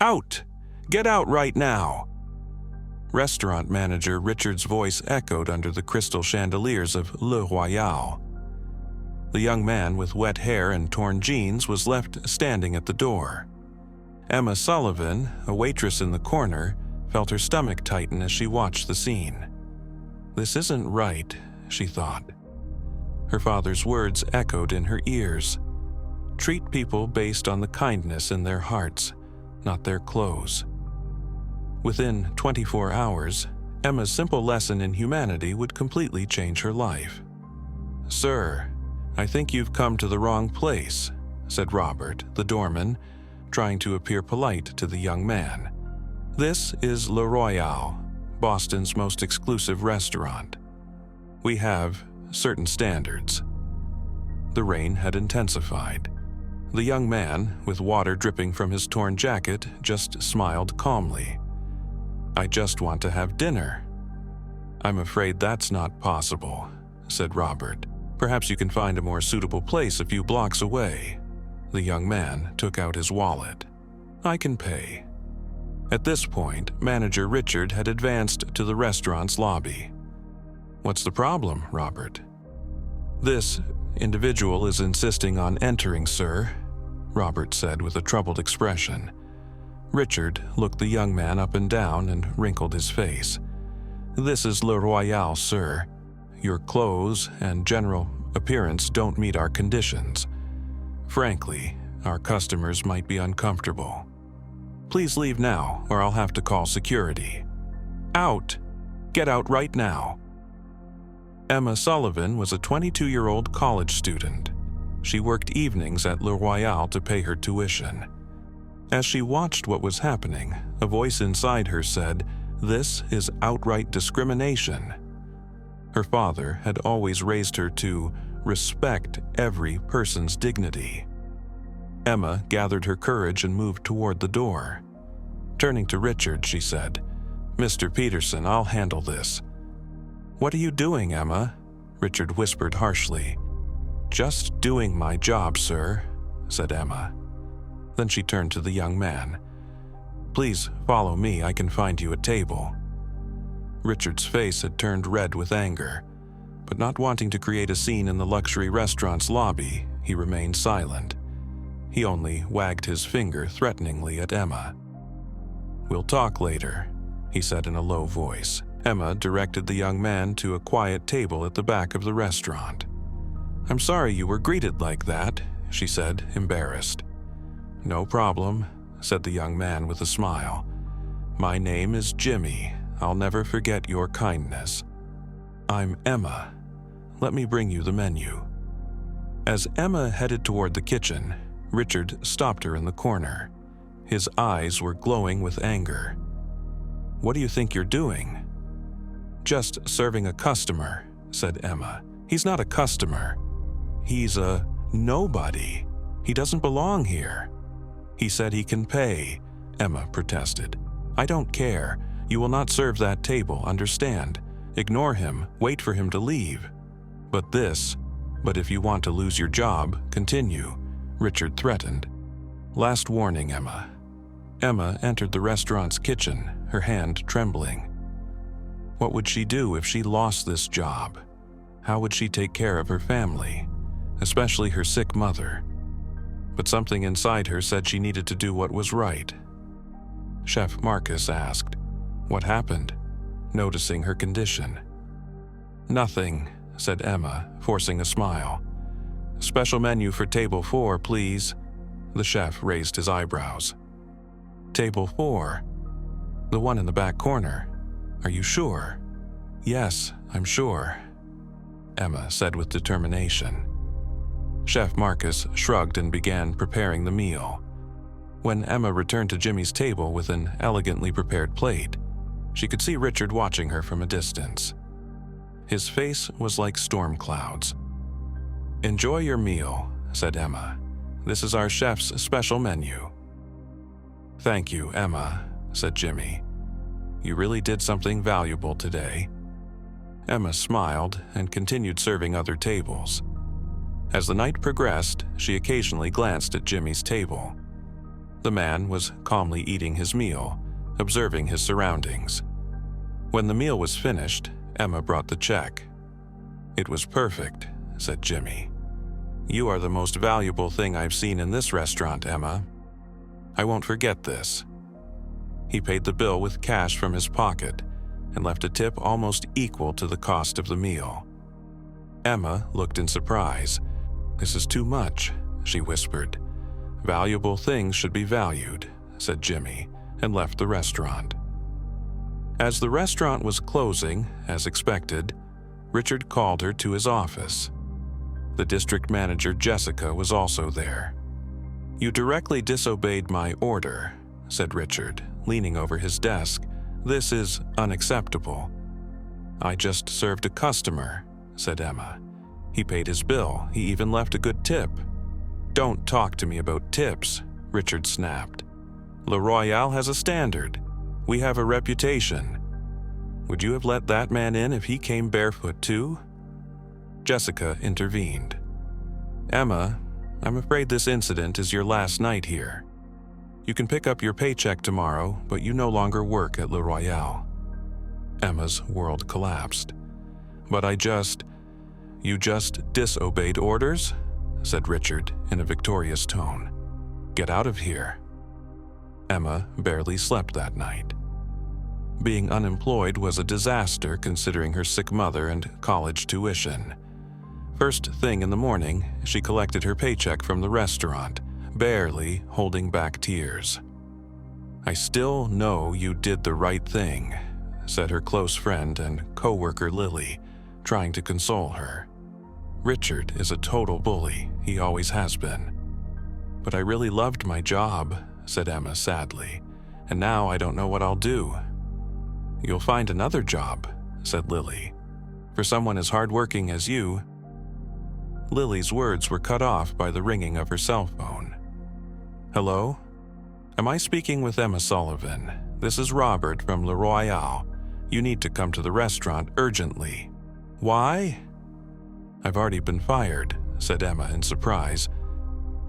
Out! Get out right now! Restaurant manager Richard's voice echoed under the crystal chandeliers of Le Royale. The young man with wet hair and torn jeans was left standing at the door. Emma Sullivan, a waitress in the corner, felt her stomach tighten as she watched the scene. This isn't right, she thought. Her father's words echoed in her ears. Treat people based on the kindness in their hearts, not their clothes. Within 24 hours, Emma's simple lesson in humanity would completely change her life. "Sir, I think you've come to the wrong place," said Robert, the doorman, trying to appear polite to the young man. "This is Le Royale, Boston's most exclusive restaurant. We have certain standards." The rain had intensified. The young man, with water dripping from his torn jacket, just smiled calmly. "I just want to have dinner." "I'm afraid that's not possible," said Robert. "Perhaps you can find a more suitable place a few blocks away." The young man took out his wallet. "I can pay." At this point, manager Richard had advanced to the restaurant's lobby. "What's the problem, Robert?" "This individual is insisting on entering, sir," Robert said with a troubled expression. Richard looked the young man up and down and wrinkled his face. "This is Le Royale, sir. Your clothes and general appearance don't meet our conditions. Frankly, our customers might be uncomfortable. Please leave now, or I'll have to call security." "Out! Get out right now!" Emma Sullivan was a 22-year-old college student. She worked evenings at Le Royale to pay her tuition. As she watched what was happening, a voice inside her said, "This is outright discrimination." Her father had always raised her to respect every person's dignity. Emma gathered her courage and moved toward the door. Turning to Richard, she said, "Mr. Peterson, I'll handle this." "What are you doing, Emma?" Richard whispered harshly. "Just doing my job, sir," said Emma. Then she turned to the young man. "Please follow me, I can find you a table." Richard's face had turned red with anger, but not wanting to create a scene in the luxury restaurant's lobby, he remained silent. He only wagged his finger threateningly at Emma. "We'll talk later," he said in a low voice. Emma directed the young man to a quiet table at the back of the restaurant. "I'm sorry you were greeted like that," she said, embarrassed. "No problem," said the young man with a smile. "My name is Jimmy. I'll never forget your kindness." "I'm Emma. Let me bring you the menu." As Emma headed toward the kitchen, Richard stopped her in the corner. His eyes were glowing with anger. "What do you think you're doing?" "Just serving a customer," said Emma. "He's not a customer. He's a nobody. He doesn't belong here." "He said he can pay," Emma protested. "I don't care. You will not serve that table, understand? Ignore him, wait for him to leave." But if you want to lose your job, continue," Richard threatened. "Last warning, Emma." Emma entered the restaurant's kitchen, her hand trembling. What would she do if she lost this job? How would she take care of her family, especially her sick mother? But something inside her said she needed to do what was right. Chef Marcus asked, "What happened?" noticing her condition. "Nothing," said Emma, forcing a smile. "Special menu for table 4, please." The chef raised his eyebrows. "Table 4? The one in the back corner. Are you sure?" "Yes, I'm sure," Emma said with determination. Chef Marcus shrugged and began preparing the meal. When Emma returned to Jimmy's table with an elegantly prepared plate, she could see Richard watching her from a distance. His face was like storm clouds. "Enjoy your meal," said Emma. "This is our chef's special menu." "Thank you, Emma," said Jimmy. "You really did something valuable today." Emma smiled and continued serving other tables. As the night progressed, she occasionally glanced at Jimmy's table. The man was calmly eating his meal, observing his surroundings. When the meal was finished, Emma brought the check. "It was perfect," said Jimmy. "You are the most valuable thing I've seen in this restaurant, Emma. I won't forget this." He paid the bill with cash from his pocket and left a tip almost equal to the cost of the meal. Emma looked in surprise. "This is too much," she whispered. "Valuable things should be valued," said Jimmy, and left the restaurant. As the restaurant was closing, as expected, Richard called her to his office. The district manager, Jessica, was also there. "You directly disobeyed my order," said Richard, leaning over his desk. "This is unacceptable." "I just served a customer," said Emma. "He paid his bill. He even left a good tip." "Don't talk to me about tips," Richard snapped. "Le Royale has a standard. We have a reputation. Would you have let that man in if he came barefoot too?" Jessica intervened. "Emma, I'm afraid this incident is your last night here. You can pick up your paycheck tomorrow, but you no longer work at Le Royale." Emma's world collapsed. "But you just disobeyed orders?" said Richard in a victorious tone. "Get out of here." Emma barely slept that night. Being unemployed was a disaster considering her sick mother and college tuition. First thing in the morning, she collected her paycheck from the restaurant, barely holding back tears. "I still know you did the right thing," said her close friend and co-worker Lily, trying to console her. "Richard is a total bully. He always has been." "But I really loved my job," said Emma sadly, "and now I don't know what I'll do." "You'll find another job," said Lily. "For someone as hardworking as you." Lily's words were cut off by the ringing of her cell phone. "Hello? Am I speaking with Emma Sullivan? This is Robert from Le Royale. You need to come to the restaurant urgently." "Why?" "I've already been fired," said Emma in surprise.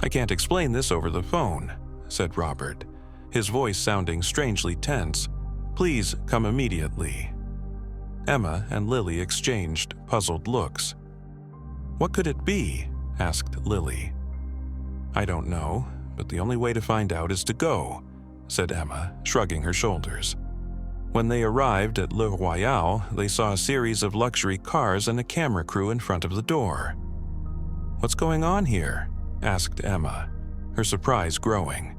"I can't explain this over the phone," said Robert, his voice sounding strangely tense. "Please come immediately." Emma and Lily exchanged puzzled looks. "What could it be?" asked Lily. "I don't know, but the only way to find out is to go," said Emma, shrugging her shoulders. When they arrived at Le Royale, they saw a series of luxury cars and a camera crew in front of the door. "What's going on here?" asked Emma, her surprise growing.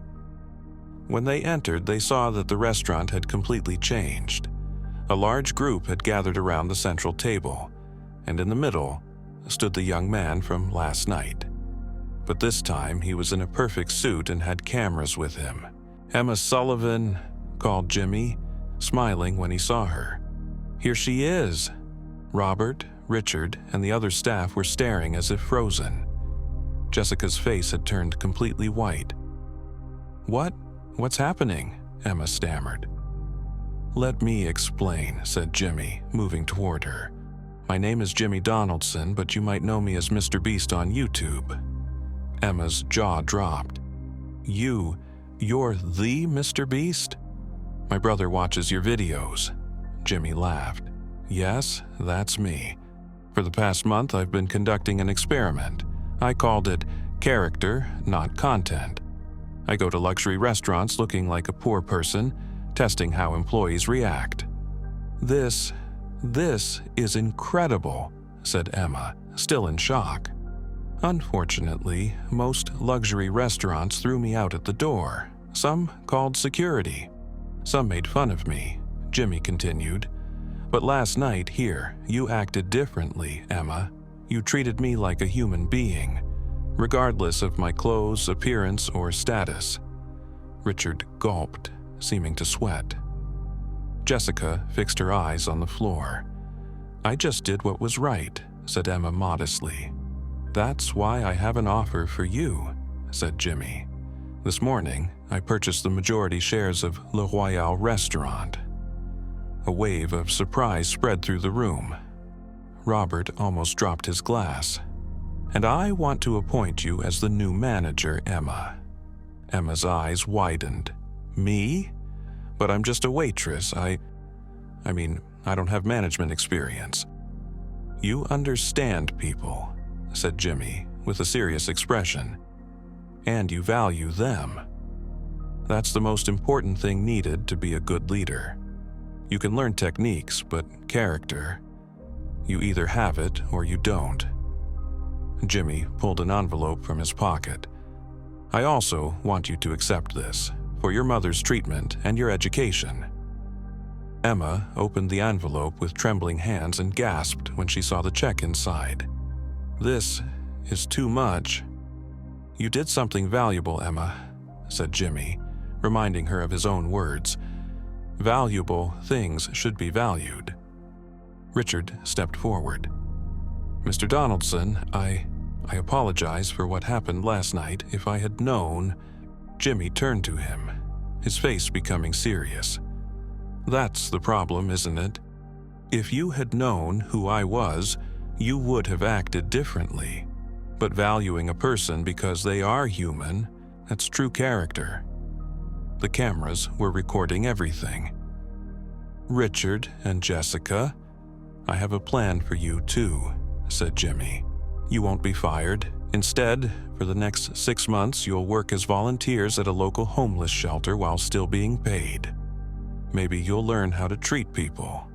When they entered, they saw that the restaurant had completely changed. A large group had gathered around the central table, and in the middle stood the young man from last night. But this time he was in a perfect suit and had cameras with him. "Emma Sullivan," called Jimmy, smiling when he saw her. "Here she is." Robert, Richard, and the other staff were staring as if frozen. Jessica's face had turned completely white. What's happening?" Emma stammered. "Let me explain," said Jimmy, moving toward her. "My name is Jimmy Donaldson, but you might know me as MrBeast on YouTube." Emma's jaw dropped. You're the MrBeast? "My brother watches your videos." Jimmy laughed. "Yes, that's me. For the past month, I've been conducting an experiment. I called it character, not content. I go to luxury restaurants looking like a poor person, testing how employees react." This is incredible," said Emma, still in shock. "Unfortunately, most luxury restaurants threw me out at the door. Some called security. Some made fun of me," Jimmy continued. "But last night here, you acted differently, Emma. You treated me like a human being, regardless of my clothes, appearance, or status." Richard gulped, seeming to sweat. Jessica fixed her eyes on the floor. "I just did what was right," said Emma modestly. "That's why I have an offer for you," said Jimmy. "This morning, I purchased the majority shares of Le Royale restaurant." A wave of surprise spread through the room. Robert almost dropped his glass. "And I want to appoint you as the new manager, Emma." Emma's eyes widened. Me? But I'm just a waitress. I mean, I don't have management experience. You understand people, said Jimmy with a serious expression. And you value them. That's the most important thing needed to be a good leader. You can learn techniques, but character, you either have it or you don't. Jimmy pulled an envelope from his pocket. I also want you to accept this for your mother's treatment and your education. Emma opened the envelope with trembling hands and gasped when she saw the check inside. This is too much. You did something valuable, Emma, said Jimmy, reminding her of his own words. Valuable things should be valued. Richard stepped forward. Mr. Donaldson, I apologize for what happened last night. If I had known... Jimmy turned to him, his face becoming serious. That's the problem, isn't it? If you had known who I was, you would have acted differently. But valuing a person because they are human, that's true character. The cameras were recording everything. Richard and Jessica, I have a plan for you too, said Jimmy. You won't be fired. Instead, for the next 6 months, you'll work as volunteers at a local homeless shelter while still being paid. Maybe you'll learn how to treat people.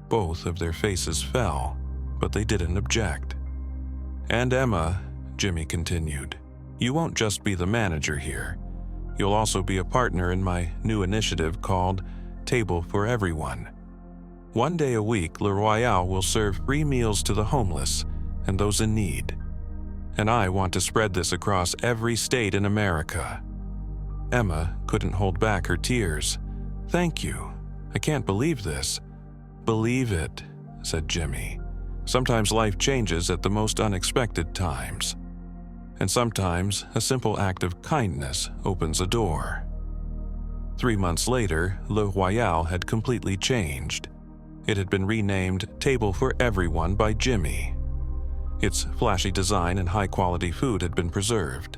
Both of their faces fell, but they didn't object. And Emma, Jimmy continued, you won't just be the manager here. You'll also be a partner in my new initiative called Table for Everyone. 1 day a week, Royale will serve free meals to the homeless and those in need. And I want to spread this across every state in America. Emma couldn't hold back her tears. Thank you. I can't believe this. Believe it, said Jimmy. Sometimes life changes at the most unexpected times. And sometimes a simple act of kindness opens a door. 3 months later, Royale had completely changed. It had been renamed Table for Everyone by Jimmy. Its flashy design and high-quality food had been preserved,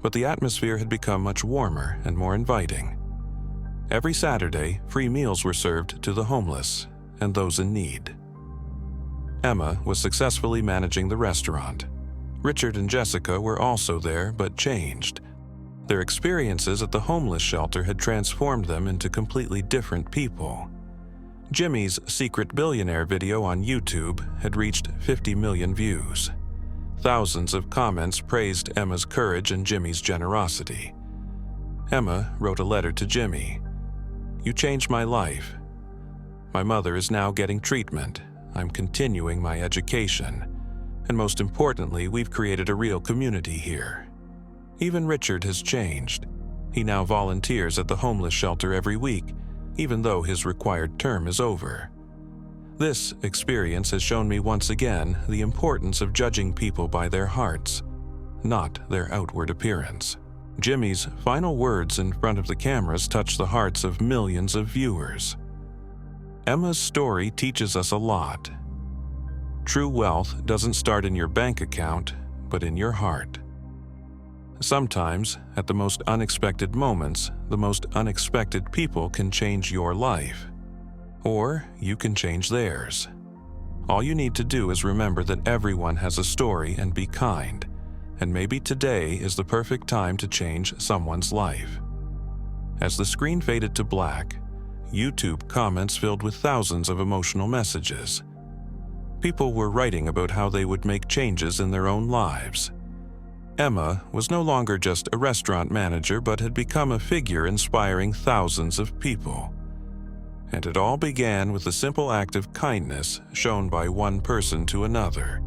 but the atmosphere had become much warmer and more inviting. Every Saturday, free meals were served to the homeless and those in need. Emma was successfully managing the restaurant. Richard and Jessica were also there, but changed. Their experiences at the homeless shelter had transformed them into completely different people. Jimmy's secret billionaire video on YouTube had reached 50 million views. Thousands of comments praised Emma's courage and Jimmy's generosity. Emma wrote a letter to Jimmy. You changed my life. My mother is now getting treatment. I'm continuing my education. And most importantly, we've created a real community here. Even Richard has changed. He now volunteers at the homeless shelter every week, even though his required term is over. This experience has shown me once again the importance of judging people by their hearts, not their outward appearance. Jimmy's final words in front of the cameras touched the hearts of millions of viewers. Emma's story teaches us a lot. True wealth doesn't start in your bank account, but in your heart. Sometimes, at the most unexpected moments, the most unexpected people can change your life. Or you can change theirs. All you need to do is remember that everyone has a story and be kind, and maybe today is the perfect time to change someone's life. As the screen faded to black, YouTube comments filled with thousands of emotional messages. People were writing about how they would make changes in their own lives. Emma was no longer just a restaurant manager, but had become a figure inspiring thousands of people. And it all began with a simple act of kindness shown by one person to another.